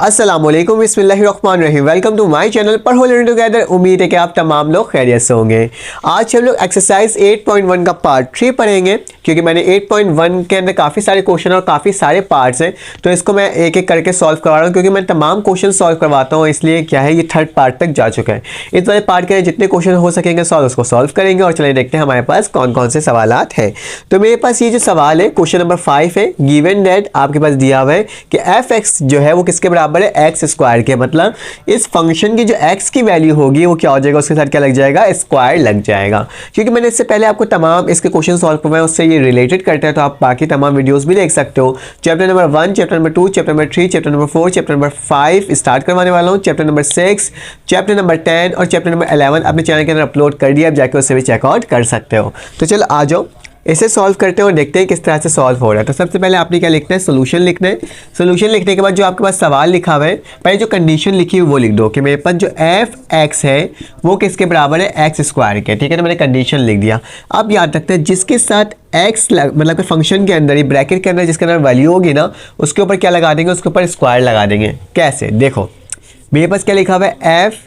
अस्सलामुअलैकुम बिस्मिल्लाहिर्रहमानिर्रहीम। Welcome to my channel पर हो लर्न टुगेदर। उम्मीद है कि आप तमाम लोग खैरियत से होंगे। आज हम लोग एक्सरसाइज 8.1 का पार्ट 3 पढ़ेंगे, क्योंकि मैंने 8.1 के अंदर काफ़ी सारे क्वेश्चन और काफ़ी सारे पार्ट्स हैं, तो इसको मैं एक एक करके सॉल्व करवा रहा हूँ, क्योंकि मैं तमाम क्वेश्चन सॉल्व करवाता हूँ। इसलिए क्या है, ये थर्ड पार्ट तक जा चुका है। इस वाले पार्ट के जितने क्वेश्चन हो सकेंगे सॉल्व, उसको सॉल्व करेंगे। और चलिए देखते हैं हमारे पास कौन कौन से सवालात हैं। तो मेरे पास ये जो सवाल है क्वेश्चन नंबर 5 है। गिवन दैट आपके पास दिया हुआ है कि एफ एक्स जो है वो किसके बराबर है, एक्स स्क्वायर के। मतलब इस फंक्शन की जो x की वैल्यू होगी वो क्या हो जाएगा, उसके साथ क्या लग जाएगा, स्क्वायर लग जाएगा। क्योंकि मैंने इससे पहले आपको तमाम इसके क्वेश्चन सॉल्व करवाए, उससे ये रिलेटेड करते हैं, तो आप बाकी तमाम वीडियोस भी देख सकते हो। Chapter number 1, chapter number 2, chapter number 3, chapter number 4, chapter number 5 start करवाने वाला हूँ। चैप्टर नंबर 6, चैप्टर नंबर 10 और चैप्टर नंबर 11 अपने चैनल के अंदर अपलोड कर दिया, आप जाके उससे भी चेकआउट कर सकते हो। तो चलो आ जाओ, इसे सॉल्व करते हैं और देखते हैं किस तरह से सॉल्व हो रहा है। तो सबसे पहले आपने क्या लिखना है, सोल्यूशन लिखना है। सोल्यूशन लिखने के बाद जो आपके पास सवाल लिखा हुआ है, पहले जो कंडीशन लिखी हुई वो लिख दो कि मेरे पास जो एफ एक्स है वो किसके बराबर है, एक्स स्क्वायर के। ठीक है, तो मैंने कंडीशन लिख दिया। अब याद रखते हैं जिसके साथ एक्स मतलब कि फंक्शन के अंदर, ये ब्रैकेट के अंदर जिसके अंदर वैल्यू होगी ना, उसके ऊपर क्या लगा देंगे, उसके ऊपर स्क्वायर लगा देंगे। कैसे, देखो मेरे पास क्या लिखा हुआ है, एफ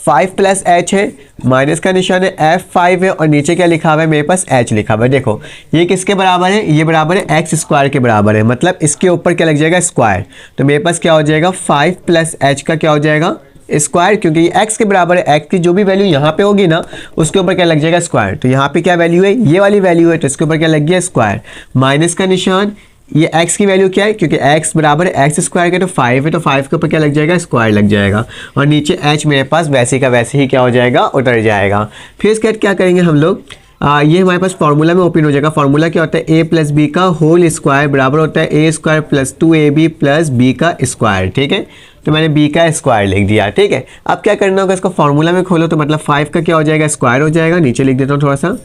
5 प्लस एच है, माइनस का निशान है, F5 है और नीचे क्या लिखा हुआ है, मेरे पास h लिखा हुआ है। देखो ये किसके बराबर है, ये बराबर है एक्स स्क्वायर के बराबर है। मतलब इसके ऊपर क्या लग जाएगा, स्क्वायर। तो मेरे पास क्या हो जाएगा, 5 प्लस एच का क्या हो जाएगा, स्क्वायर। क्योंकि ये x के बराबर है, x की जो भी वैल्यू यहाँ पे होगी ना, उसके ऊपर क्या लग जाएगा, स्क्वायर। तो यहाँ पे क्या वैल्यू है, ये वाली वैल्यू है, तो इसके ऊपर क्या लग गया, स्क्वायर। माइनस का निशान, ये x की वैल्यू क्या है, क्योंकि x बराबर है एक्स स्क्वायर के, तो 5 है, तो 5 के ऊपर क्या लग जाएगा, स्क्वायर लग जाएगा। और नीचे h मेरे पास वैसे का वैसे ही क्या हो जाएगा, उतर जाएगा। फिर इसके बाद क्या करेंगे हम लोग, ये हमारे पास फॉर्मूला में ओपन हो जाएगा। फॉर्मूला क्या होता है, a प्लस बी का होल स्क्वायर बराबर होता है a square plus 2ab plus b का स्क्वायर। ठीक है, तो मैंने b का स्क्वायर लिख दिया। ठीक है, अब क्या करना होगा, इसको फॉर्मूला में खोलो, तो मतलब 5 का क्या हो जाएगा, स्क्वायर हो जाएगा। नीचे लिख देता हूँ थोड़ा सा,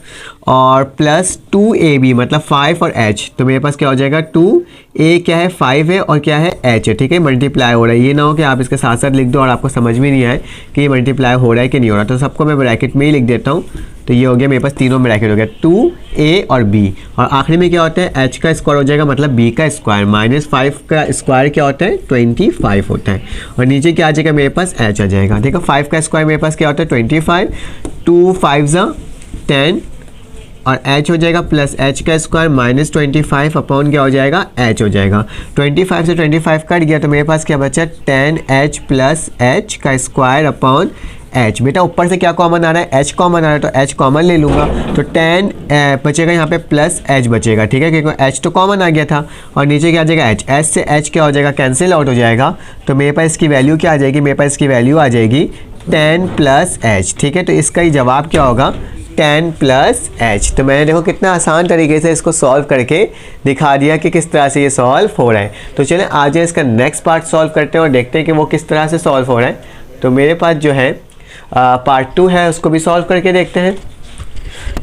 और प्लस 2ab मतलब 5 और h, तो मेरे पास क्या हो जाएगा, 2a क्या है, 5 है और क्या है, h है। ठीक है, मल्टीप्लाई हो रहा है। ये ना हो कि आप इसके साथ साथ लिख दो और आपको समझ में नहीं आए कि ये मल्टीप्लाई हो रहा है कि नहीं हो रहा। तो सबको मैं ब्रैकेट में ही लिख देता हूँ। तो ये हो गया मेरे पास, तीनों ब्रैकेट हो गया, 2a और b, और आखिरी में क्या होता है, h का स्क्वायर हो जाएगा, मतलब b का स्क्वायर। माइनस 5 का स्क्वायर क्या होता है, 25 होता है। और नीचे क्या आ जाएगा, मेरे पास h आ जाएगा। देखो 5 का स्क्वायर मेरे पास क्या होता है, 25, 2 5 10 और h हो जाएगा प्लस h का स्क्वायर माइनस 25 अपॉन क्या हो जाएगा, h हो जाएगा। 25 से 25 कट गया, तो मेरे पास क्या बचा, 10h प्लस h का स्क्वायर अपॉन h। बेटा ऊपर से क्या कॉमन आ रहा है, h कॉमन आ रहा है, तो h कॉमन ले लूँगा, तो 10 बचेगा यहाँ पे प्लस h बचेगा। ठीक है, क्योंकि h तो कॉमन आ गया था। और नीचे क्या आ जाएगा, h, h से h क्या हो जाएगा, कैंसिल आउट हो जाएगा। तो मेरे पास इसकी वैल्यू क्या आ जाएगी, मेरे पास इसकी वैल्यू आ जाएगी 10 प्लस h। ठीक है, तो इसका ही जवाब क्या होगा, 10 प्लस h। तो मैंने देखो कितना आसान तरीके से इसको सॉल्व करके दिखा दिया कि किस तरह से ये सॉल्व हो रहा है। तो चलें आज इसका नेक्स्ट पार्ट सॉल्व करते हैं और देखते हैं कि वो किस तरह से सॉल्व हो रहा है। तो मेरे पास जो है पार्ट 2 है, उसको भी सॉल्व करके देखते हैं।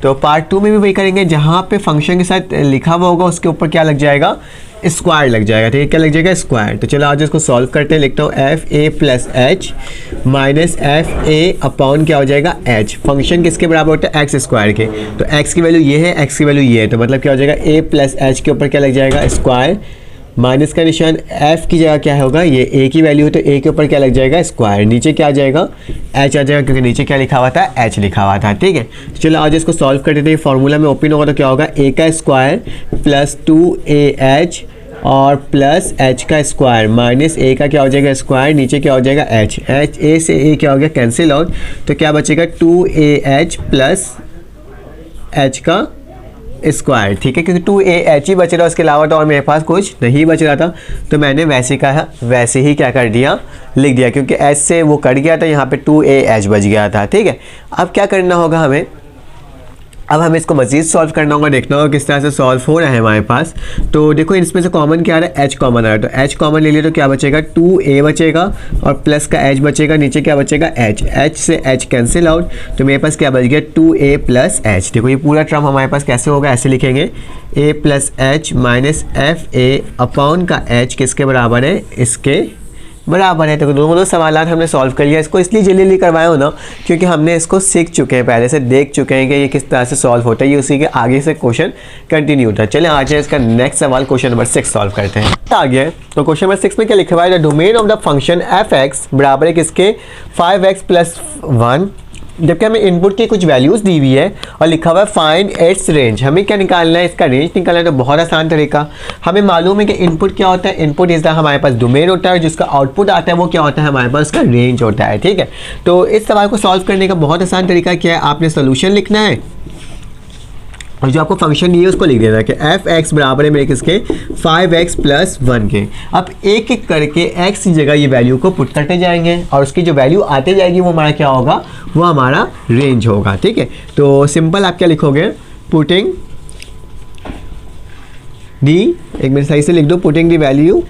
तो पार्ट 2 में भी वही करेंगे, जहाँ पे फंक्शन के साथ लिखा हुआ होगा उसके ऊपर क्या लग जाएगा, स्क्वायर लग जाएगा। ठीक है, क्या लग जाएगा, स्क्वायर। तो चलो आज इसको सॉल्व करते हैं। लिखता हूँ F A plus H minus F A upon क्या हो जाएगा, एच। फंक्शन किसके बराबर होता है, एक्स स्क्वायर के। तो एक्स की वैल्यू ये है, एक्स की वैल्यू ये है, तो मतलब क्या हो जाएगा, ए प्लस एच के ऊपर क्या लग जाएगा, स्क्वायर। माइनस का निशान, f की जगह क्या होगा, ये a की वैल्यू है, तो a के ऊपर क्या लग जाएगा, स्क्वायर। नीचे क्या आ जाएगा, h आ जाएगा, क्योंकि नीचे क्या लिखा हुआ था, h लिखा हुआ था। ठीक है, तो चलो आज इसको सॉल्व कर देते हैं। फॉर्मूला में ओपन होगा तो क्या होगा, a का स्क्वायर प्लस 2ah और प्लस h का स्क्वायर माइनस a का क्या हो जाएगा, स्क्वायर। नीचे क्या हो जाएगा, h, a से a क्या हो गया, कैंसिल आउट। तो क्या बचेगा, 2ah प्लस h का स्क्वायर। ठीक है, क्योंकि 2ah ही बच रहा, उसके अलावा तो और मेरे पास कुछ नहीं बच रहा था, तो मैंने वैसे का वैसे ही क्या कर दिया, लिख दिया, क्योंकि h से वो कट गया था, यहाँ पे 2ah बच गया था। ठीक है, अब क्या करना होगा हमें, अब हमें इसको मज़ीद सॉल्व करना होगा, देखना होगा किस तरह से सॉल्व हो रहा है हमारे पास। तो देखो इसमें से कॉमन क्या आ रहा है, h कॉमन आ रहा है, तो h कॉमन ले लिया तो क्या बचेगा, 2a बचेगा और प्लस का h बचेगा। नीचे क्या बचेगा, h, h से h कैंसिल आउट, तो मेरे पास क्या बच गया, 2a प्लस h। देखो ये पूरा टर्म हमारे पास कैसे होगा, ऐसे लिखेंगे, a plus h minus F A upon का h किसके बराबर है, इसके बराबर है। तो दोनों सवाल हमने सॉल्व कर लिया। इसको इसलिए जल्दी करवाया हो ना क्योंकि हमने इसको सीख चुके हैं, पहले से देख चुके हैं कि ये किस तरह से सॉल्व होता है, ये उसी के आगे से क्वेश्चन कंटिन्यू होता है। चलिए आज इसका नेक्स्ट सवाल क्वेश्चन नंबर 6 सॉल्व करते हैं। आ गया तो क्वेश्चन नंबर 6 में क्या लिखा हुआ है, the domain of the function F x बराबर है किसके 5x + 1, जबकि हमें इनपुट की कुछ वैल्यूज़ दी हुई है और लिखा हुआ है फाइंड इट्स रेंज। हमें क्या निकालना है, इसका रेंज निकालना है। तो बहुत आसान तरीका, हमें मालूम है कि इनपुट क्या होता है, इनपुट इस हमारे पास डोमेन होता है, जिसका आउटपुट आता है वो क्या होता है, हमारे पास उसका रेंज होता है। ठीक है, तो इस सवाल को सॉल्व करने का बहुत आसान तरीका क्या है, आपने सोल्यूशन लिखना है और जो आपको फंक्शन दिए उसको लिख देना है कि एफ एक्स बराबर है मेरे किसके 5x + 1 के। अब एक एक करके x की जगह ये वैल्यू को पुट करते जाएंगे और उसकी जो वैल्यू आते जाएगी वो हमारा क्या होगा, वो हमारा रेंज होगा। ठीक है, तो सिंपल आप क्या लिखोगे, पुटिंग दी, एक मिनट सही से लिख दो, पुटिंग दी वैल्यू,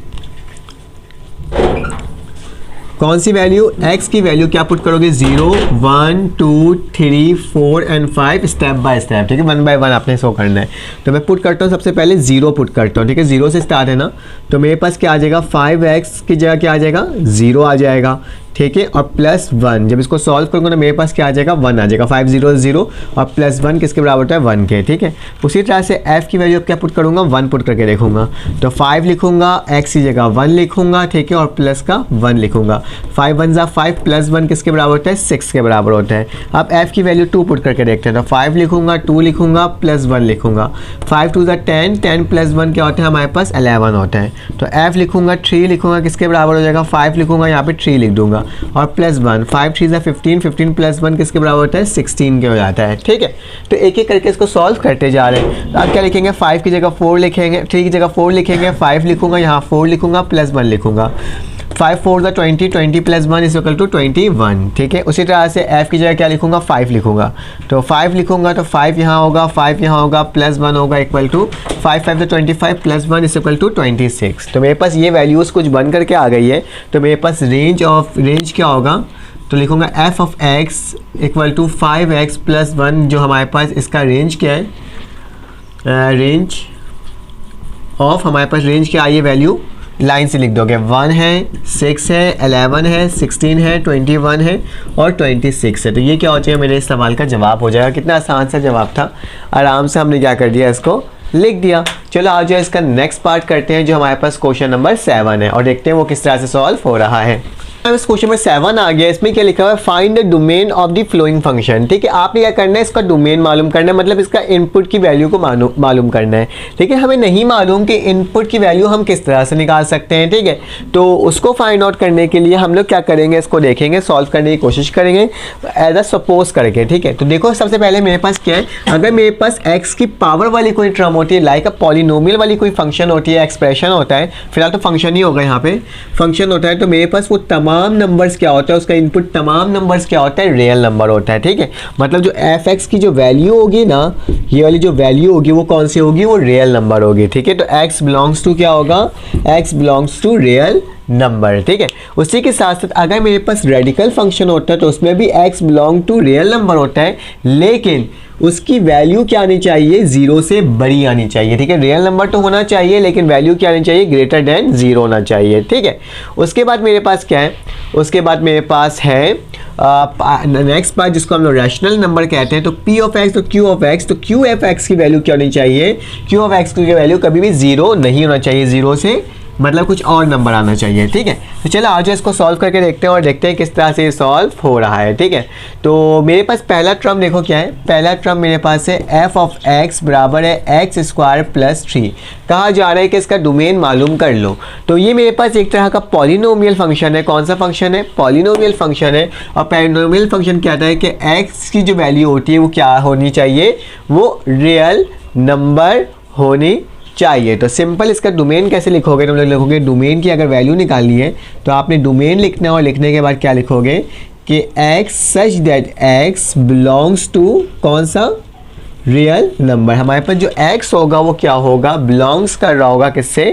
कौन सी वैल्यू, x की वैल्यू क्या पुट करोगे 0 1 2 3 4 एंड 5 स्टेप बाय स्टेप। ठीक है, 1 बाय 1 आपने शो करना है। तो मैं पुट करता हूँ, सबसे पहले 0 पुट करता हूँ। ठीक है, 0 से स्टार्ट है ना, तो मेरे पास क्या आ जाएगा 5x की जगह क्या आ जाएगा 0 आ जाएगा। ठीक है, और +1, जब इसको सॉल्व करूँगा ना मेरे पास क्या आ जाएगा 1 आ जाएगा, 5 0 0 और +1 किसके बराबर होता है 1 के। ठीक है, उसी तरह से f की वैल्यू क्या पुट करूँगा 1 पुट करके देखूंगा, तो 5 लिखूंगा, x की जगह 1 लिखूंगा। ठीक है, और प्लस का 1 लिखूंगा, 5 1 = 5 +1 किसके बराबर होता है 6 के बराबर होता है। अब f की वैल्यू 2 पुट करके देखते हैं, तो 5 लिखूंगा, 2 लिखूंगा, +1 लिखूंगा, 5 2 = 10, 10 + 1 क्या होता है हमारे पास 11 होता है। तो f लिखूंगा, 3 लिखूंगा, किसके बराबर हो जाएगा 5 लिखूंगा, यहाँ पे 3 लिख दूंगा और +1, 5 3 = 15, 15 + 1 किसके बराबर होता है 16 के हो जाता है। ठीक है, तो एक एक करके इसको सॉल्व करते जा रहे हैं। तो आप क्या लिखेंगे, 5 की जगह 4 लिखेंगे, 3 की जगह 4 लिखेंगे, 5 लिखूंगा, यहाँ 4 लिखूंगा, +1 लिखूंगा, 5 4 = 20, 20 + 1 = 21। ठीक है, उसी तरह से f की जगह क्या लिखूंगा 5 लिखूंगा, तो 5 लिखूंगा, तो 5 यहाँ होगा, 5 यहाँ होगा, +1 होगा = 5 5 = 25 +1 = 26। तो मेरे पास ये वैल्यूज़ कुछ बन करके आ गई है। तो मेरे पास रेंज क्या होगा, तो लिखूंगा f of x = 5x + 1, जो हमारे पास इसका रेंज क्या है, रेंज ऑफ हमारे पास रेंज क्या आई है, वैल्यू लाइन से लिख दोगे, 1 है, 6 है, 11 है, 16 है, 21 है और 26 है। तो ये क्या हो जाएगा, मेरे इस सवाल का जवाब हो जाएगा। कितना आसान सा जवाब था, आराम से हमने क्या कर दिया, इसको लिख दिया। चलो आज इसका नेक्स्ट पार्ट करते हैं, जो हमारे पास क्वेश्चन नंबर 7 है और देखते हैं वो किस तरह से सॉल्व हो रहा है। इस क्वेश्चन नंबर 7 आ गया, इसमें क्या लिखा हुआ है, find the domain of the flowing function. ठीक है, आपने क्या करना है, इसका डोमेन मालूम करना है, मतलब इसका इनपुट की वैल्यू को मालूम करना है। ठीक है, हमें नहीं मालूम कि इनपुट की वैल्यू हम किस तरह से निकाल सकते हैं। ठीक है, तो उसको फाइंड आउट करने के लिए हम लोग क्या करेंगे, इसको देखेंगे, सॉल्व करने की कोशिश करेंगे एज अ सपोज करके। ठीक है, तो देखो सबसे पहले मेरे पास क्या है, अगर मेरे पास x की पावर वाली कोई टर्म होती है, लाइक अ पॉलिनोमियल वाली कोई फंक्शन होती है, एक्सप्रेशन होता है, फिलहाल तो फंक्शन ही होगा, यहाँ पे फंक्शन होता है, तो मेरे पास वो तमाम नंबर्स क्या होता है, उसका इनपुट तमाम नंबर्स क्या होता है, रियल नंबर होता है। ठीक है, मतलब जो एफ एक्स की जो वैल्यू होगी ना, ये वाली जो वैल्यू होगी वो कौन सी होगी, वो रियल नंबर होगी। ठीक है, तो x बिलोंग्स टू क्या होगा, x belongs to real number. ठीक है, उसी के साथ साथ अगर मेरे पास रेडिकल फंक्शन होता है तो उसमें भी x belong to real number होता है, लेकिन उसकी वैल्यू क्या आनी चाहिए, 0 से बड़ी आनी चाहिए। ठीक है, रियल नंबर तो होना चाहिए लेकिन वैल्यू क्या आनी चाहिए, >0 होना चाहिए। ठीक है, उसके बाद मेरे पास क्या है, उसके बाद मेरे पास है नेक्स्ट पार्ट जिसको हम लोग रैशनल नंबर कहते हैं। तो p ऑफ x तो q ऑफ x, तो q ऑफ x की वैल्यू क्या होनी चाहिए, q ऑफ x की वैल्यू कभी भी 0 नहीं होना चाहिए, 0 से मतलब कुछ और नंबर आना चाहिए। ठीक है, तो चलो आज इसको सॉल्व करके देखते हैं और देखते हैं किस तरह से ये सॉल्व हो रहा है। ठीक है, तो मेरे पास पहला टर्म देखो क्या है, पहला टर्म मेरे पास है f ऑफ x बराबर है x² + 3। कहा जा रहा है कि इसका डोमेन मालूम कर लो। तो ये मेरे पास एक तरह का पॉलिनोमियल फंक्शन है। कौन सा फंक्शन है, पॉलिनोमियल फंक्शन है। और पॉलिनोमियल फंक्शन कहता है कि x की जो वैल्यू होती है वो क्या होनी चाहिए, वो रियल नंबर होनी चाहिए। तो सिंपल इसका डोमेन कैसे लिखोगे, तुम लोग लिखोगे डोमेन की अगर वैल्यू निकालनी है तो आपने डोमेन लिखना है और लिखने के बाद क्या लिखोगे कि x such that x belongs to कौन सा, रियल नंबर। हमारे पास जो x होगा वो क्या होगा, बिलोंग्स कर रहा होगा किससे,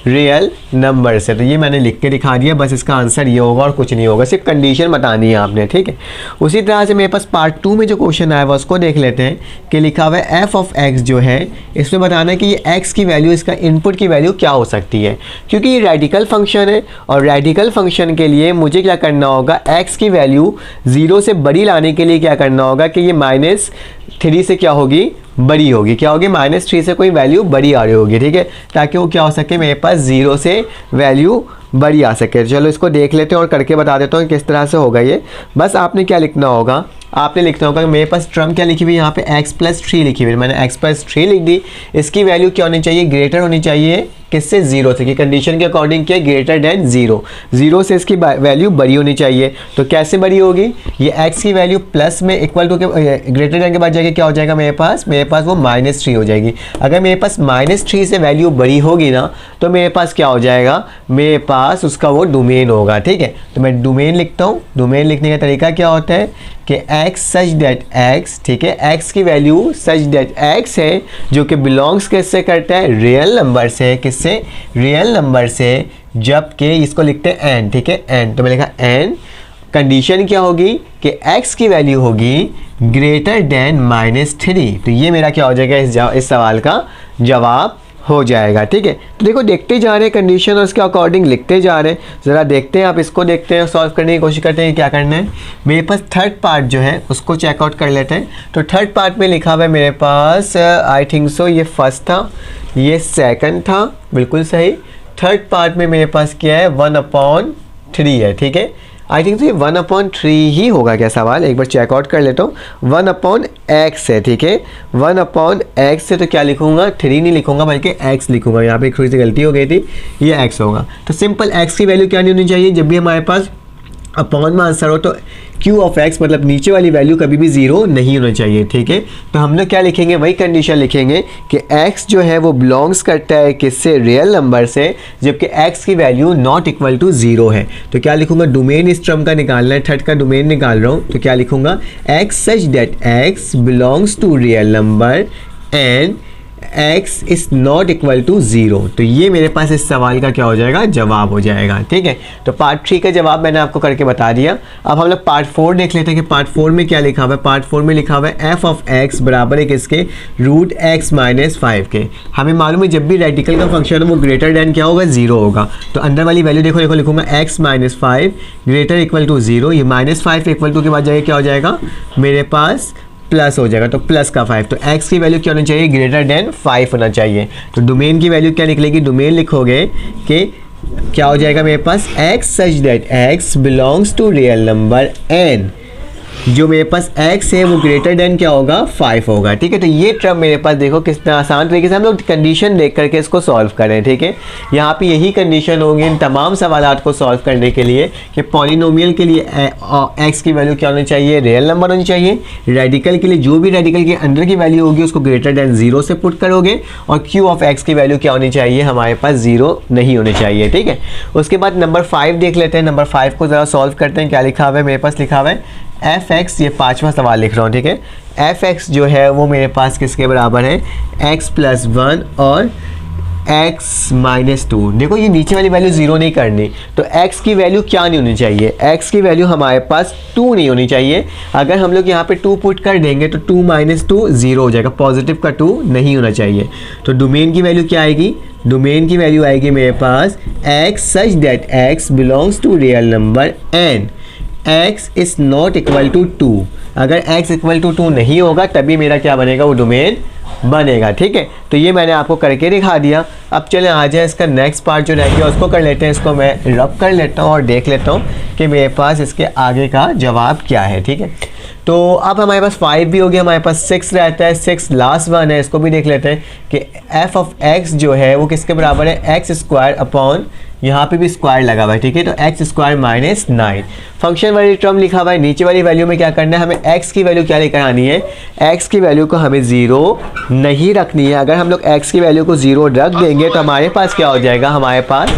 रियल नंबर से। तो ये मैंने लिख के दिखा दिया, बस इसका आंसर ये होगा और कुछ नहीं होगा, सिर्फ कंडीशन बतानी है आपने, ठीक है। उसी तरह से मेरे पास पार्ट 2 में जो क्वेश्चन आया हुआ उसको देख लेते हैं कि लिखा हुआ है f ऑफ x जो है, इसमें बताना है कि ये x की वैल्यू, इसका इनपुट की वैल्यू क्या हो सकती है। क्योंकि ये रेडिकल फंक्शन है और रेडिकल फंक्शन के लिए मुझे क्या करना होगा, x की वैल्यू 0 से बड़ी लाने के लिए क्या करना होगा कि ये -3 से क्या होगी, बड़ी होगी। क्या होगी, -3 से कोई वैल्यू बड़ी आ रही होगी, ठीक है, ताकि वो क्या हो सके, मेरे पास 0 से वैल्यू बड़ी आ सके। चलो इसको देख लेते हैं और करके बता देता हूँ किस तरह से होगा ये। बस आपने क्या लिखना होगा, आपने लिखना होगा कि मेरे पास टर्म क्या लिखी हुई है यहाँ पे, x+3 लिखी हुई है, मैंने x+3 लिख दी। इसकी वैल्यू क्या होनी चाहिए, ग्रेटर होनी चाहिए किससे, 0 से, कि कंडीशन के अकॉर्डिंग क्या, ग्रेटर देन 0, 0 से इसकी वैल्यू बड़ी होनी चाहिए। तो कैसे बड़ी होगी, ये x की वैल्यू प्लस में इक्वल टू के ग्रेटर देन के बाद जाके क्या हो जाएगा, मेरे पास वो -3 हो जाएगी। अगर मेरे पास -3 से वैल्यू बड़ी होगी ना, तो मेरे पास क्या हो जाएगा, मेरे पास उसका वो डोमेन होगा, ठीक है। तो मैं डोमेन लिखता हूँ। डोमेन लिखने का तरीका क्या होता है कि x सच दैट x, ठीक है, x की वैल्यू सच दैट x है, जो कि बिलोंग्स किससे करता है, रियल नंबर से। किससे, रियल नंबर से। जबकि इसको लिखते हैं n, ठीक है, n, तो मैं लिखा n। कंडीशन क्या होगी कि x की वैल्यू होगी ग्रेटर देन -3। तो ये मेरा क्या हो जाएगा, इस सवाल का जवाब हो जाएगा, ठीक है। तो देखो देखते जा रहे हैं कंडीशन और उसके अकॉर्डिंग लिखते जा रहे हैं। ज़रा देखते हैं, आप इसको देखते हैं, सॉल्व करने की कोशिश करते हैं क्या करना है। मेरे पास थर्ड पार्ट जो है उसको चेकआउट कर लेते हैं। तो थर्ड पार्ट में लिखा हुआ है मेरे पास, आई थिंक सो ये फर्स्ट था, ये सेकंड था, बिल्कुल सही। थर्ड पार्ट में मेरे पास क्या है, 1/3 है, ठीक है। आई थिंक तो ये 1/3 ही होगा क्या सवाल, एक बार चेकआउट कर लेता हूँ। 1/x है, ठीक है, 1/x से तो क्या लिखूंगा, 3 नहीं लिखूंगा बल्कि x लिखूंगा। यहाँ पे थोड़ी सी गलती हो गई थी, ये x होगा। तो सिंपल x की वैल्यू क्या नहीं होनी चाहिए, जब भी हमारे पास अपॉन में आंसर हो तो q ऑफ x, मतलब नीचे वाली वैल्यू कभी भी 0 नहीं होना चाहिए, ठीक है। तो हम लोग क्या लिखेंगे, वही कंडीशन लिखेंगे कि x जो है वो बिलोंग्स करता है किससे, रियल नंबर से, जबकि x की वैल्यू नॉट इक्वल टू 0 है। तो क्या लिखूंगा, डोमेन इस टर्म का निकालना है, थर्ड का डोमेन निकाल रहा हूँ, तो क्या लिखूंगा, x such that x belongs to real number and x is not equal to 0। तो ये मेरे पास इस सवाल का क्या हो जाएगा, जवाब हो जाएगा, ठीक है। तो पार्ट 3 का जवाब मैंने आपको करके बता दिया। अब हम लोग पार्ट 4 देख लेते हैं कि पार्ट 4 में क्या लिखा हुआ है। पार्ट 4 में लिखा हुआ है f ऑफ x बराबर है किसके, √x-5 के। हमें मालूम है जब भी रेडिकल का फंक्शन है वो ग्रेटर देन क्या होगा, 0 होगा। तो अंदर वाली वैल्यू देखो देखो, लिखूंगा x-5 ग्रेटर इक्वल टू 0। ये -5 इक्वल टू के बाद जाएगा क्या हो जाएगा, मेरे पास प्लस हो जाएगा, तो प्लस का 5। तो x की वैल्यू क्या होनी चाहिए, ग्रेटर देन 5 होना चाहिए। तो डोमेन की वैल्यू क्या निकलेगी, डोमेन लिखोगे कि क्या हो जाएगा मेरे पास, x such that x belongs to real number n, जो मेरे पास x है वो ग्रेटर देन क्या होगा, 5 होगा, ठीक है। तो ये टर्म मेरे पास देखो कितना आसान तरीके से हम लोग कंडीशन देख करके इसको सॉल्व करें, ठीक है। यहाँ पे यही कंडीशन होगी इन तमाम सवालात को सॉल्व करने के लिए कि पॉलिनोमियल के लिए x की वैल्यू क्या होनी चाहिए, रियल नंबर होनी चाहिए। रेडिकल के लिए जो भी रेडिकल के अंदर की वैल्यू होगी उसको ग्रेटर देन 0 से पुट करोगे, और q ऑफ x की वैल्यू क्या होनी चाहिए, हमारे पास 0 नहीं होनी चाहिए, ठीक है। उसके बाद नंबर 5 देख लेते हैं। नंबर 5 को ज़रा सॉल्व करते हैं। क्या लिखा हुआ है, मेरे पास लिखा हुआ है f(x), ये 5वां सवाल लिख रहा हूँ, ठीक है। f(x) जो है वो मेरे पास किसके बराबर है, x+1 और x-2। देखो ये नीचे वाली वैल्यू 0 नहीं करनी, तो x की वैल्यू क्या नहीं होनी चाहिए, x की वैल्यू हमारे पास 2 नहीं होनी चाहिए। अगर हम लोग यहाँ पे 2 पुट कर देंगे तो 2 - 2 0 हो जाएगा, पॉजिटिव का 2 नहीं होना चाहिए। तो डोमेन की वैल्यू क्या आएगी, डोमेन की वैल्यू आएगी मेरे पास x such that x belongs to real number n, x is not equal to 2। अगर x इक्वल टू 2 नहीं होगा तभी मेरा क्या बनेगा, वो डोमेन बनेगा, ठीक है। तो ये मैंने आपको करके दिखा दिया। अब चलें आ जाए इसका नेक्स्ट पार्ट जो रह गया उसको कर लेते हैं। इसको मैं रब कर लेता हूँ और देख लेता हूँ कि मेरे पास इसके आगे का जवाब क्या है, ठीक है। तो अब हमारे पास 5 भी हो गया, हमारे पास 6 रहता है, 6 लास्ट वन है। इसको भी देख लेते हैं कि f ऑफ x जो है वो किसके बराबर है, x² अपॉन, यहाँ पे भी स्क्वायर लगा हुआ है, ठीक है। तो x² - 9 फंक्शन वाली टर्म लिखा हुआ है। नीचे वाली वैल्यू में क्या करना है, हमें x की वैल्यू क्या लेकर आनी है, x की वैल्यू को हमें 0 नहीं रखनी है। अगर हम लोग x की वैल्यू को 0 रख देंगे तो हमारे पास क्या हो जाएगा, हमारे पास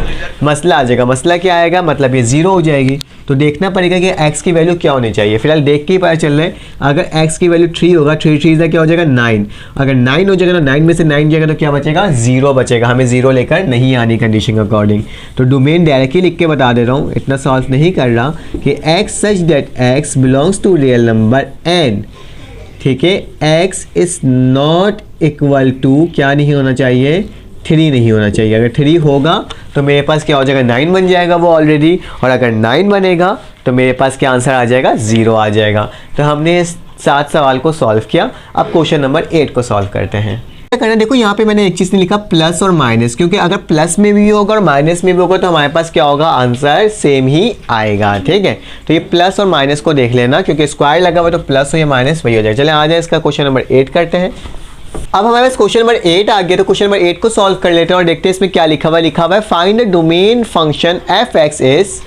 मसला आ जाएगा। मसला क्या आएगा, मतलब ये 0 हो जाएगी। तो देखना पड़ेगा कि x की वैल्यू क्या होनी चाहिए। फिलहाल देख के ही पता चल रहा है, अगर x की वैल्यू 3 होगा, 3 3 क्या हो जाएगा 9, अगर 9 हो जाएगा तो 9 में से 9 जाएगा तो क्या बचेगा 0 बचेगा, हमें 0 लेकर नहीं आनी कंडीशन के अकॉर्डिंग। तो डोमेन डायरेक्टली लिख के बता दे रहा हूँ, इतना सॉल्व नहीं कर रहा, कि x such that x belongs to real number n, ठीक है, x is not equal to क्या नहीं होना चाहिए 3 नहीं होना चाहिए। अगर 3 होगा तो मेरे पास क्या हो जाएगा 9 बन जाएगा वो ऑलरेडी, और अगर 9 बनेगा तो मेरे पास क्या आंसर आ जाएगा 0 आ जाएगा। तो हमने इस 7 सवाल को सॉल्व किया। अब क्वेश्चन नंबर 8 को सॉल्व करते हैं। क्या करना है, देखो यहाँ पे मैंने एक चीज़ नहीं लिखा प्लस और माइनस, क्योंकि अगर प्लस में भी होगा और माइनस में भी होगा तो हमारे पास क्या होगा आंसर सेम ही आएगा, ठीक है। तो ये प्लस और माइनस को देख लेना, क्योंकि स्क्वायर लगा हुआ तो प्लस हो या माइनस वही हो जाएगा। चले आ जाए इसका क्वेश्चन नंबर 8 करते हैं। अब हमारे पास क्वेश्चन नंबर 8 आ गया, तो क्वेश्चन नंबर 8 को सॉल्व कर लेते हैं और देखते हैं इसमें क्या लिखा हुआ है। Find the domain function F x is,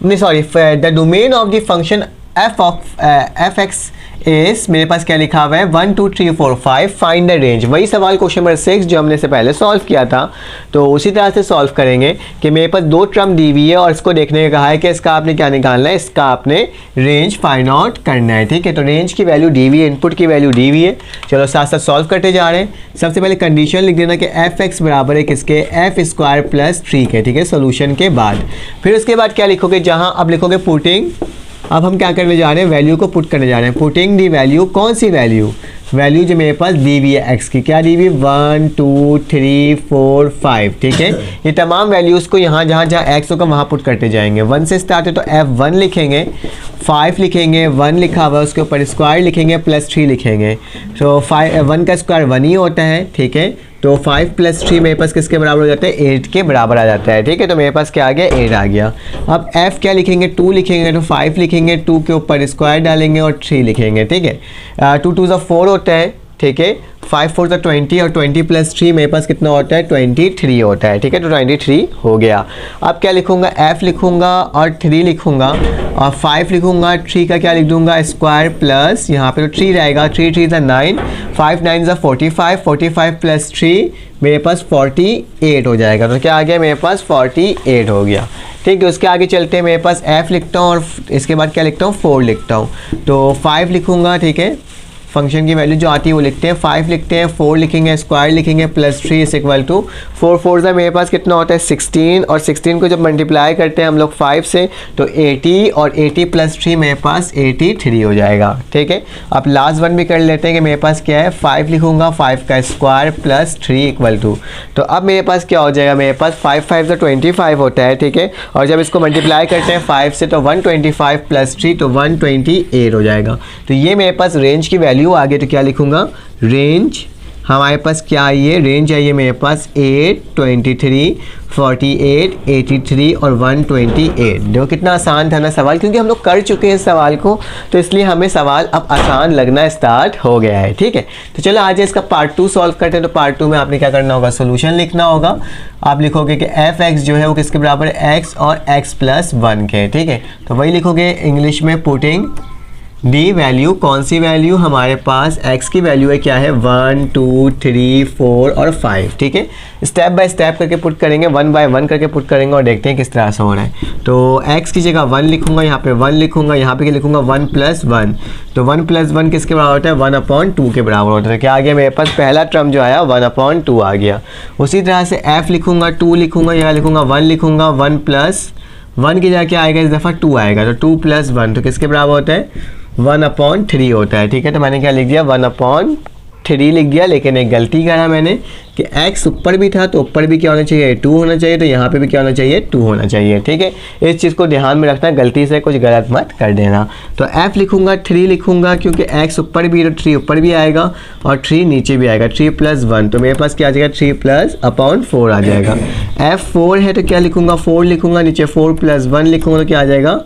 the domain of the function F x is, मेरे पास क्या लिखा हुआ है 1 2 3 4 5, फाइंड द रेंज। वही सवाल क्वेश्चन नंबर 6 जो हमने से पहले सॉल्व किया था, तो उसी तरह से सॉल्व करेंगे कि मेरे पास 2 टर्म दी हुई है और इसको देखने का कहा है कि इसका आपने क्या निकालना है, इसका आपने रेंज फाइंड आउट करना है, ठीक है। तो रेंज की वैल्यू दी हुई है, इनपुट की वैल्यू दी हुई है। चलो साथ साथ सॉल्व करते जा रहे हैं। सबसे पहले कंडीशन लिख देना कि एफ एक्स बराबर है किसके, एफ स्क्वायर प्लस 3 के, ठीक है, सोल्यूशन के बाद। फिर उसके बाद क्या लिखोगे, जहाँ अब लिखोगे पुटिंग, अब हम क्या करने जा रहे हैं, वैल्यू को पुट करने जा रहे हैं। पुटिंग दी वैल्यू, कौन सी वैल्यू, वैल्यू जो मेरे पास दी हुई है एक्स की, क्या दी हुई 1 2 3 4 5, ठीक है। ये तमाम वैल्यूज़ को यहाँ जहाँ जहाँ एक्स होगा वहाँ पुट करते जाएंगे। 1 से स्टार्ट है तो F1 लिखेंगे, 5 लिखेंगे, 1 लिखा हुआ है उसके ऊपर स्क्वायर लिखेंगे प्लस 3 लिखेंगे। तो 1 का स्क्वायर 1 ही होता है, ठीक है। तो 5 प्लस 3 मेरे पास किसके बराबर हो जाता है, 8 के बराबर आ जाता है, ठीक है। तो मेरे पास क्या आ गया 8 आ गया। अब F क्या लिखेंगे, 2 लिखेंगे, तो 5 लिखेंगे, 2 के ऊपर स्क्वायर डालेंगे और 3 लिखेंगे, ठीक है। 2 2 ज़ा 4 होता है, ठीक है, 5 4 ज़ा 20 और 20 प्लस 3 मेरे पास कितना होता है 23 होता है, ठीक है। तो 23 हो गया। अब क्या लिखूंगा, F लिखूंगा और 3 लिखूंगा और 5 लिखूंगा, 3 का क्या लिख दूंगा स्क्वायर प्लस, यहाँ पे तो 3 रहेगा, 3 3 ज़ा 9, 5 9 ज़ा 45, 45 प्लस 3 मेरे पास 48 हो जाएगा। तो क्या आ गया मेरे पास 48 हो गया, ठीक है। उसके आगे चलते हैं, मेरे पास F लिखता हूँ और इसके बाद क्या लिखता हूँ 4 लिखता हूँ। तो 5 लिखूंगा, ठीक है, फंक्शन की वैल्यू जो आती है वो लिखते हैं, 5 लिखते हैं, 4 लिखेंगे, स्क्वायर लिखेंगे प्लस 3 इज इक्वल टू 4 4 ज़ा मेरे पास कितना होता है 16, और 16 को जब मल्टीप्लाई करते हैं हम लोग 5 से तो 80, और 80 प्लस 3 मेरे पास 83 हो जाएगा, ठीक है। अब लास्ट वन भी कर लेते हैं कि मेरे पास क्या है 5 लिखूंगा, 5 का स्क्वायर प्लस 3 इक्वल टू, तो अब मेरे पास क्या हो जाएगा, मेरे पास 5 5 ज़ा 25 होता है, ठीक है। और जब इसको मल्टीप्लाई करते हैं 5 से तो 125 प्लस 3 तो 128 हो जाएगा। तो ये मेरे पास रेंज की वैल्यू आगे, तो क्या लिखूंगा, रेंज हमारे पास क्या आई है, रेंज आई है मेरे पास 8 23 48 83 और 128। देखो कितना आसान था ना सवाल, क्योंकि हम लोग कर चुके हैं इस सवाल को, तो इसलिए हमें सवाल अब आसान लगना स्टार्ट हो गया है, ठीक है। तो चलो आज इसका पार्ट 2 सॉल्व करते हैं। तो पार्ट 2 में आपने क्या करना होगा, सोल्यूशन लिखना होगा। आप लिखोगे कि एफ एक्स जो है वो किसके बराबर है, एक्स और एक्स प्लस 1 के, ठीक है। तो वही लिखोगे इंग्लिश में, पुटिंग दी वैल्यू, कौन सी वैल्यू, हमारे पास x की वैल्यू है क्या है 1 2 3 4 और 5, ठीक है। स्टेप बाय स्टेप करके पुट करेंगे, 1 बाय 1 करके पुट करेंगे और देखते हैं किस तरह से हो रहा है। तो x की जगह 1 लिखूंगा, यहाँ पे 1 लिखूंगा, यहाँ पे लिखूंगा 1 प्लस 1, तो 1 प्लस 1 किसके बराबर होता है 1/2 के बराबर होता है। तो क्या आ गया मेरे पास, पहला टर्म जो आया 1/2 आ गया। उसी तरह से f लिखूंगा, 2 लिखूंगा, यहाँ लिखूंगा 1 लिखूंगा, 1 प्लस 1 की जगह क्या आएगा, इस दफ़ा 2 आएगा, तो 2 प्लस 1 तो किसके बराबर होता है 1/3 होता है, ठीक है। तो मैंने क्या लिख दिया 1/3 लिख दिया, लेकिन एक गलती करा मैंने कि x ऊपर भी था तो ऊपर भी क्या होना चाहिए 2 होना चाहिए, तो यहाँ पे भी क्या होना चाहिए 2 होना चाहिए, ठीक है। इस चीज़ को ध्यान में रखना, गलती से कुछ गलत मत कर देना। तो f लिखूंगा, 3 लिखूंगा, क्योंकि x ऊपर भी है तो 3 ऊपर भी आएगा और 3 नीचे भी आएगा, 3 प्लस 1, तो मेरे पास क्या आ जाएगा 3 प्लस अपॉन 4 आ जाएगा। f4 है तो क्या लिखूंगा 4 लिखूंगा, नीचे 4 प्लस 1 लिखूंगा तो क्या आ जाएगा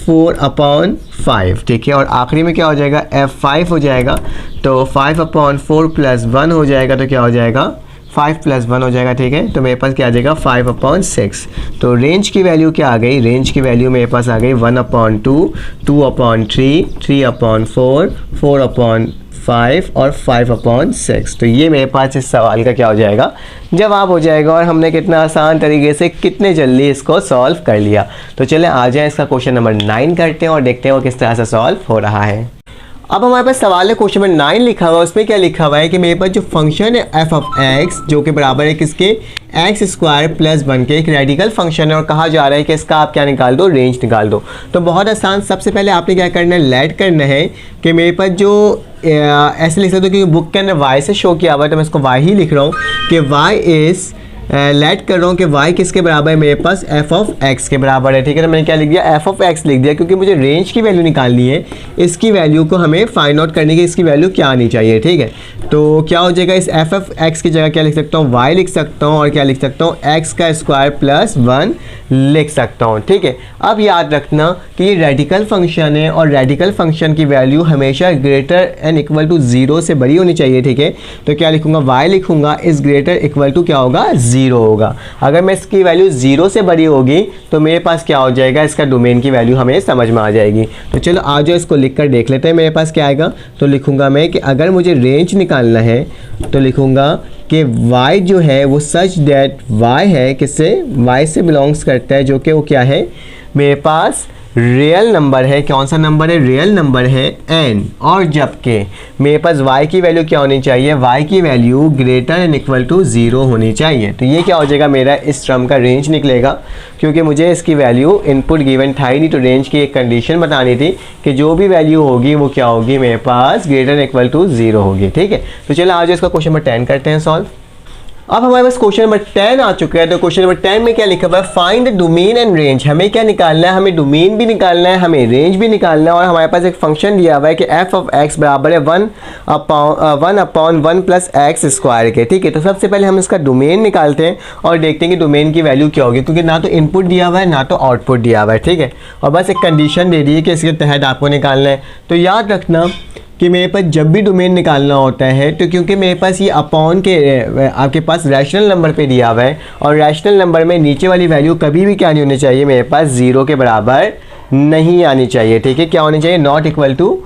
4/5, ठीक है। और आखिरी में क्या हो जाएगा F5 हो जाएगा, तो 5/4 प्लस 1 हो जाएगा, तो क्या हो जाएगा 5 + 1 हो जाएगा, ठीक है। तो मेरे पास क्या आ जाएगा 5/6। तो रेंज की वैल्यू क्या आ गई, रेंज की वैल्यू मेरे पास आ गई 1/2, 2/3, 3/4, 4/5 और 5/6। तो ये मेरे पास इस सवाल का क्या हो जाएगा, जवाब हो जाएगा। और हमने कितना आसान तरीके से कितने जल्दी इसको सॉल्व कर लिया। तो चलें आ जाए इसका क्वेश्चन नंबर 9 करते हैं और देखते हैं वो किस तरह से सॉल्व हो रहा है। अब हमारे पास सवाल है क्वेश्चन नंबर 9 लिखा हुआ है। उसमें क्या लिखा हुआ है कि मेरे पास जो फंक्शन है f(x) जो कि बराबर है किसके, x² + 1 के, एक रेडिकल फंक्शन है और कहा जा रहा है कि इसका आप क्या निकाल दो, रेंज निकाल दो। तो बहुत आसान, सबसे पहले आपने क्या करना है, लेट करना है कि मेरे पास जो ऐसे लिख सकते हो क्योंकि बुक के अंदर y से शो किया हुआ है तो मैं इसको y ही लिख रहा हूँ कि y इज़ लेट कर रहा हूँ कि y किसके बराबर है, मेरे पास f(x) के बराबर है, ठीक है। तो मैंने क्या लिख दिया, f(x) लिख दिया क्योंकि मुझे रेंज की वैल्यू निकालनी है। इसकी वैल्यू को हमें फाइंड आउट करने की, इसकी वैल्यू क्या आनी चाहिए, ठीक है। तो क्या हो जाएगा, इस f(x) की जगह क्या लिख सकता हूँ, y लिख सकता हूँ और क्या लिख सकता हूँ, x² + 1 लिख सकता हूँ, ठीक है। अब याद रखना कि ये रेडिकल फंक्शन है और रेडिकल फंक्शन की वैल्यू हमेशा >0 से बड़ी होनी चाहिए, ठीक है। तो क्या लिखूंगा, y लिखूंगा, इस > क्या होगा, 0 होगा। अगर मैं इसकी वैल्यू 0 से बड़ी होगी तो मेरे पास क्या हो जाएगा, इसका डोमेन की वैल्यू हमें समझ में आ जाएगी। तो चलो आ जाओ इसको लिख कर देख लेते हैं मेरे पास क्या आएगा। तो लिखूंगा मैं कि अगर मुझे रेंज निकालना है तो लिखूंगा कि y जो है वो सच दैट y है किससे, y से बिलोंग्स करता है, जो कि वो क्या है, मेरे पास रियल नंबर है। कौन सा नंबर है, रियल नंबर है n। और जबकि मेरे पास y की वैल्यू क्या होनी चाहिए, y की वैल्यू > 0 होनी चाहिए। तो ये क्या हो जाएगा, मेरा इस टर्म का रेंज निकलेगा क्योंकि मुझे इसकी वैल्यू इनपुट गिवन था ही नहीं। तो रेंज की एक कंडीशन बतानी थी कि जो भी वैल्यू होगी वो क्या होगी, मेरे पास > 0 होगी, ठीक है। तो चलो आज इसका क्वेश्चन नंबर 10 करते हैं सॉल्व। अब हमारे पास क्वेश्चन नंबर 10 आ चुका है। तो क्वेश्चन नंबर 10 में क्या लिखा हुआ है, find the domain and range. हमें क्या निकालना है, हमें डोमेन भी निकालना है, हमें रेंज भी निकालना है। और हमारे पास एक फंक्शन दिया हुआ है कि f(x) बराबर है 1/1 + x² के, ठीक है। तो सबसे पहले हम इसका डोमेन निकालते हैं और देखते हैं कि डोमेन की वैल्यू क्या होगी, क्योंकि ना तो इनपुट दिया हुआ है ना तो आउटपुट दिया हुआ है, ठीक है। और बस एक कंडीशन दे दी है कि इसके तहत आपको निकालना है। तो याद रखना कि मेरे पास जब भी डोमेन निकालना होता है तो क्योंकि मेरे पास ये अपॉन के आपके पास रैशनल नंबर पे दिया हुआ है और रैशनल नंबर में नीचे वाली वैल्यू कभी भी क्या नहीं होनी चाहिए, मेरे पास 0 के बराबर नहीं आनी चाहिए, ठीक है। क्या होनी चाहिए, ≠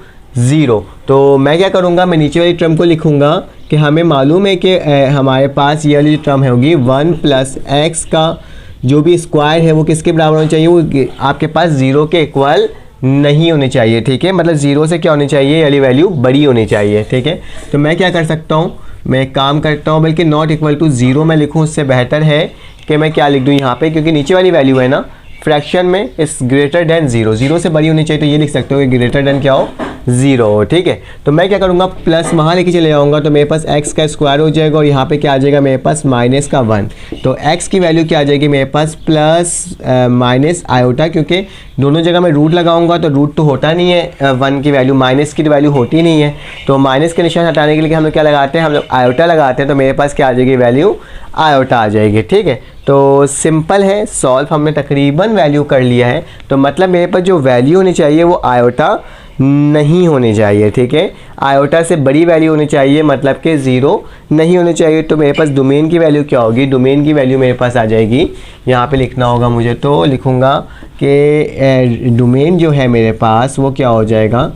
0। तो मैं क्या करूँगा, मैं नीचे वाली टर्म को लिखूँगा कि हमें मालूम है कि हमारे पास ये वाली टर्म होगी 1 + x का जो भी स्क्वायर है वो किसके बराबर होना चाहिए, वो आपके पास 0 के इक्वल नहीं होनी चाहिए, ठीक है। मतलब 0 से क्या होनी चाहिए, ये वाली वैल्यू बड़ी होनी चाहिए, ठीक है। तो मैं क्या कर सकता हूँ, मैं एक काम करता हूँ, बल्कि ≠ 0 मैं लिखूँ, उससे बेहतर है कि मैं क्या लिख दूँ यहाँ पे, क्योंकि नीचे वाली वैल्यू है ना फ्रैक्शन में इस > 0 से बड़ी होनी चाहिए। तो ये लिख सकते हो कि > क्या हो, 0 हो, ठीक है। तो मैं क्या करूँगा, प्लस वहाँ लेके चले जाऊँगा तो मेरे पास x² हो जाएगा और यहाँ पे क्या आ जाएगा, मेरे पास -1। तो x की वैल्यू क्या आ जाएगी, मेरे पास प्लस आयोटा, क्योंकि दोनों जगह मैं रूट लगाऊंगा तो रूट तो होता नहीं है 1 की वैल्यू, माइनस की वैल्यू होती नहीं है। तो माइनस के निशान हटाने के लिए हम लोग क्या लगाते हैं, हम लोग आयोटा लगाते हैं। तो मेरे पास क्या आ जाएगी, वैल्यू आयोटा आ जाएगी, ठीक है। तो सिंपल है, सॉल्व हमने तकरीबन वैल्यू कर लिया है। तो मतलब मेरे पास जो वैल्यू होनी चाहिए वो आयोटा नहीं होनी चाहिए, ठीक है। आयोटा से बड़ी वैल्यू होनी चाहिए, मतलब कि 0 नहीं होनी चाहिए। तो मेरे पास डोमेन की वैल्यू क्या होगी, डोमेन की वैल्यू मेरे पास आ जाएगी, यहाँ पे लिखना होगा मुझे, तो लिखूँगा कि डोमेन जो है मेरे पास वो क्या हो जाएगा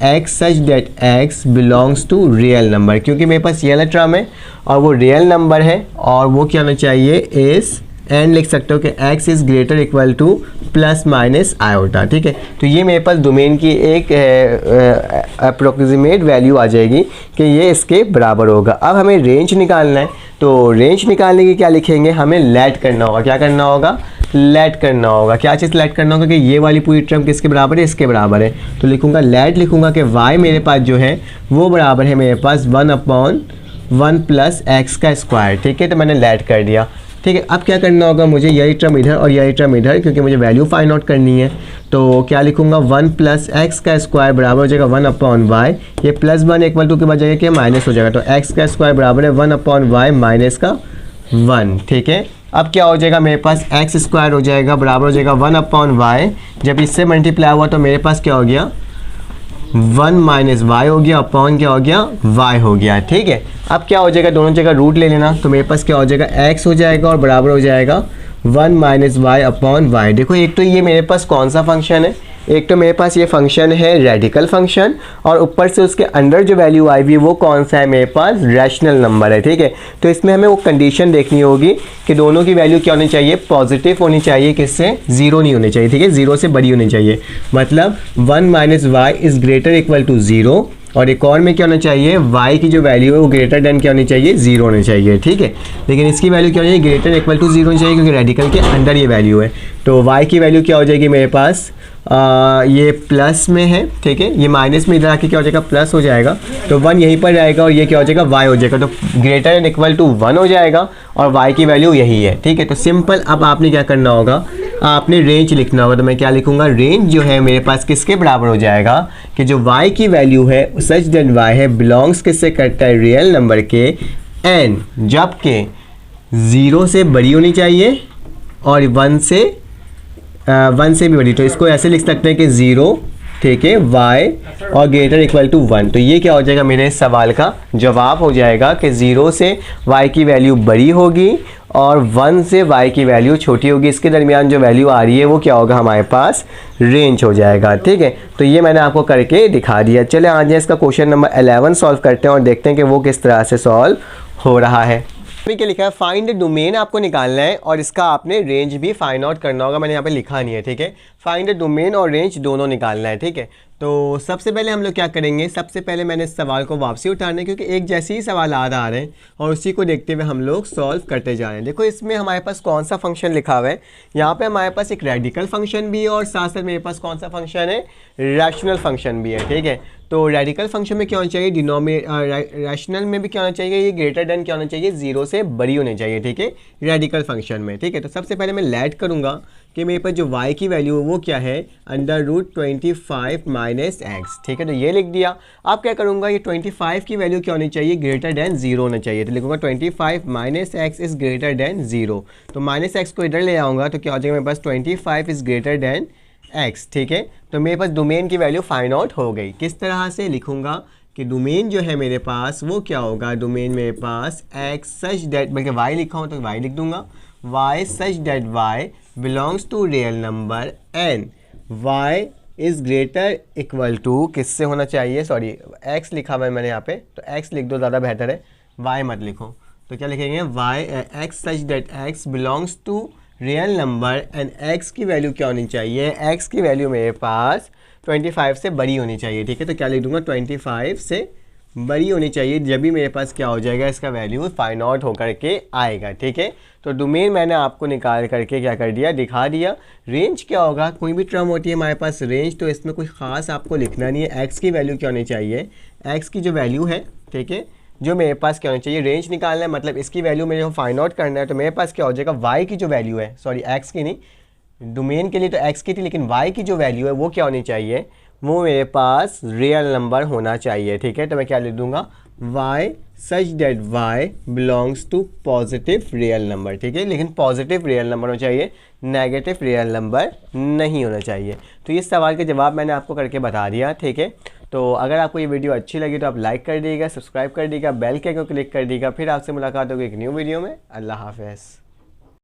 x such that x belongs to real number, क्योंकि मेरे पास ये वाला टर्म है और वो रियल नंबर है और वो क्या होना चाहिए, इस एंड लिख सकते हो कि x इज़ > ± आयोटा, ठीक है। तो ये मेरे पास डोमेन की एक अप्रोक्सीमेट वैल्यू आ जाएगी कि ये इसके बराबर होगा। अब हमें रेंज निकालना है, तो रेंज निकालने की क्या लिखेंगे, हमें लेट करना होगा। क्या करना होगा, लेट करना होगा। क्या चीज़ लेट करना होगा कि ये वाली पूरी टर्म किसके बराबर है, इसके बराबर है। तो लिखूँगा लेट, लिखूँगा कि y मेरे पास जो है वो बराबर है मेरे पास 1/1 + x², ठीक है। तो मैंने लेट कर दिया, ठीक है। अब क्या करना होगा, मुझे यही टर्म इधर और यही टर्म इधर, क्योंकि मुझे वैल्यू फाइंड आउट करनी है। तो क्या लिखूंगा, 1 + x² बराबर हो जाएगा 1/y, ये +1 = के बाद जाएगा कि माइनस हो जाएगा। तो x² बराबर है 1/y - 1, ठीक है। अब क्या हो जाएगा, मेरे पास x² हो जाएगा बराबर हो जाएगा 1/y, जब इससे मल्टीप्लाई हुआ तो मेरे पास क्या हो गया, 1 माइनस वाई हो गया अपॉन क्या हो गया y हो गया। ठीक है, अब क्या हो जाएगा, दोनों जगह रूट ले लेना, तो मेरे पास क्या हो जाएगा x हो जाएगा और बराबर हो जाएगा 1 माइनस वाई अपॉन वाई। देखो एक तो ये मेरे पास कौन सा फंक्शन है, एक तो मेरे पास ये फंक्शन है रेडिकल फंक्शन, और ऊपर से उसके अंदर जो वैल्यू आई हुई है वो कौन सा है मेरे पास रैशनल नंबर है। ठीक है, तो इसमें हमें वो कंडीशन देखनी होगी कि दोनों की वैल्यू क्या होनी चाहिए, पॉजिटिव होनी चाहिए, किससे, जीरो नहीं होनी चाहिए। ठीक है, जीरो से बड़ी होनी चाहिए, मतलब 1 minus Y is greater equal to zero, और एक और में क्या होना चाहिए, y की जो वैल्यू है वो ग्रेटर देन क्या होनी चाहिए, जीरो होनी चाहिए। ठीक है, लेकिन इसकी वैल्यू क्या होनी चाहिए, ग्रेटर इक्वल टू जीरो होनी चाहिए, क्योंकि रेडिकल के अंदर ये वैल्यू है। तो y की वैल्यू क्या हो जाएगी मेरे पास, ये प्लस में है। ठीक है, ये माइनस में इधर आके क्या हो जाएगा, प्लस हो जाएगा, तो 1 यहीं पर जाएगा और ये क्या हो जाएगा, y हो जाएगा, तो ग्रेटर एंड इक्वल टू 1 हो जाएगा और y की वैल्यू यही है। ठीक है, तो सिंपल अब आपने क्या करना होगा, आपने रेंज लिखना होगा। तो मैं क्या लिखूंगा, रेंज जो है मेरे पास किसके बराबर हो जाएगा कि जो y की वैल्यू है सच दैट y है बिलोंग्स किससे करता है, रियल नंबर के n, जबकि 0 से बड़ी होनी चाहिए और 1 से भी बड़ी। तो इसको ऐसे लिख सकते हैं कि 0, ठीक है, y और ग्रेटर इक्वल टू 1। तो ये क्या हो जाएगा, मेरे इस सवाल का जवाब हो जाएगा कि 0 से y की वैल्यू बड़ी होगी और 1 से y की वैल्यू छोटी होगी। इसके दरमियान जो वैल्यू आ रही है वो क्या होगा, हमारे पास रेंज हो जाएगा। ठीक है, तो ये मैंने आपको करके दिखा दिया। चले आज इसका क्वेश्चन नंबर 11 सॉल्व करते हैं और देखते हैं कि वो किस तरह से सॉल्व हो रहा है। क्या लिखा है, फाइंड द डोमेन आपको निकालना है और इसका आपने रेंज भी फाइंड आउट करना होगा। मैंने यहाँ पे लिखा नहीं है। ठीक है, फाइंड द डोमेन और रेंज दोनों निकालना है। ठीक है, तो सबसे पहले हम लोग क्या करेंगे, सबसे पहले मैंने इस सवाल को वापसी उतारना है, क्योंकि एक जैसे ही सवाल आ रहे हैं और उसी को देखते हुए हम लोग सॉल्व करते जा रहे हैं। देखो इसमें हमारे पास कौन सा फंक्शन लिखा हुआ है, यहाँ पे हमारे पास एक रेडिकल फंक्शन भी है और साथ साथ मेरे पास कौन सा फंक्शन है, रैशनल फंक्शन भी है। ठीक है, तो रेडिकल फंक्शन में क्या होना चाहिए, रैशनल में भी क्या होना चाहिए, ये ग्रेटर देन क्या होना चाहिए, 0 से बड़ी होनी चाहिए। ठीक है, रेडिकल फंक्शन में। ठीक है, तो सबसे पहले मैं लेट करूँगा कि मेरे पास जो y की वैल्यू है वो क्या है, √25 माइनस एक्स। ठीक है, तो ये लिख दिया। अब क्या करूँगा, ये 25 की वैल्यू क्या होनी चाहिए, ग्रेटर देन 0 होना चाहिए। तो लिखूँगा 25 minus x is greater than 0। तो माइनस एक्स को इधर ले आऊँगा तो क्या हो जाएगा मेरे पास 25 इज़ ग्रेटर देन एक्स। ठीक है, तो मेरे पास डोमेन की वैल्यू फाइंड आउट हो गई। किस तरह से लिखूँगा कि डोमेन जो है मेरे पास वो क्या होगा, डोमेन मेरे पास एक्स सच डेट, बल्कि वाई लिखा हूँ तो वाई लिख दूंगा, y such that y belongs to real number n, y is greater equal to किससे होना चाहिए, सॉरी x लिखा हुआ है मैंने यहाँ पे, तो x लिख दो, ज़्यादा बेहतर है, y मत लिखो। तो क्या लिखेंगे, x such that x belongs to real number and x की वैल्यू क्या होनी चाहिए, x की वैल्यू मेरे पास 25 से बड़ी होनी चाहिए। ठीक है, तो क्या लिख दूंगा, 25 से बड़ी होनी चाहिए, जब भी मेरे पास क्या हो जाएगा, इसका वैल्यू फाइंड आउट होकर के आएगा। ठीक है, तो डोमेन मैंने आपको निकाल करके क्या कर दिया, दिखा दिया। रेंज क्या होगा, कोई भी टर्म होती है हमारे पास रेंज, तो इसमें कोई ख़ास आपको लिखना नहीं है। एक्स की वैल्यू क्या होनी चाहिए, एक्स की जो वैल्यू है, ठीक है, जो मेरे पास क्या होनी चाहिए, रेंज निकालना है, मतलब इसकी वैल्यू मेरे को फाइंड आउट करना है। तो मेरे पास क्या हो जाएगा, वाई की जो वैल्यू है, सॉरी एक्स की नहीं, डोमेन के लिए तो एक्स की थी, लेकिन वाई की जो वैल्यू है वो क्या होनी चाहिए, वो मेरे पास रियल नंबर होना चाहिए। ठीक है, तो मैं क्या लिख दूंगा, y such that y belongs to positive real number. ठीक है, लेकिन पॉजिटिव रियल नंबर होना चाहिए, नेगेटिव रियल नंबर नहीं होना चाहिए। तो इस सवाल के जवाब मैंने आपको करके बता दिया। ठीक है, तो अगर आपको ये वीडियो अच्छी लगी तो आप लाइक कर दीजिएगा, सब्सक्राइब कर दीजिएगा, बेल के आइकन को क्लिक कर दीजिएगा। फिर आपसे मुलाकात होगी एक न्यू वीडियो में। अल्लाह हाफ़िज़।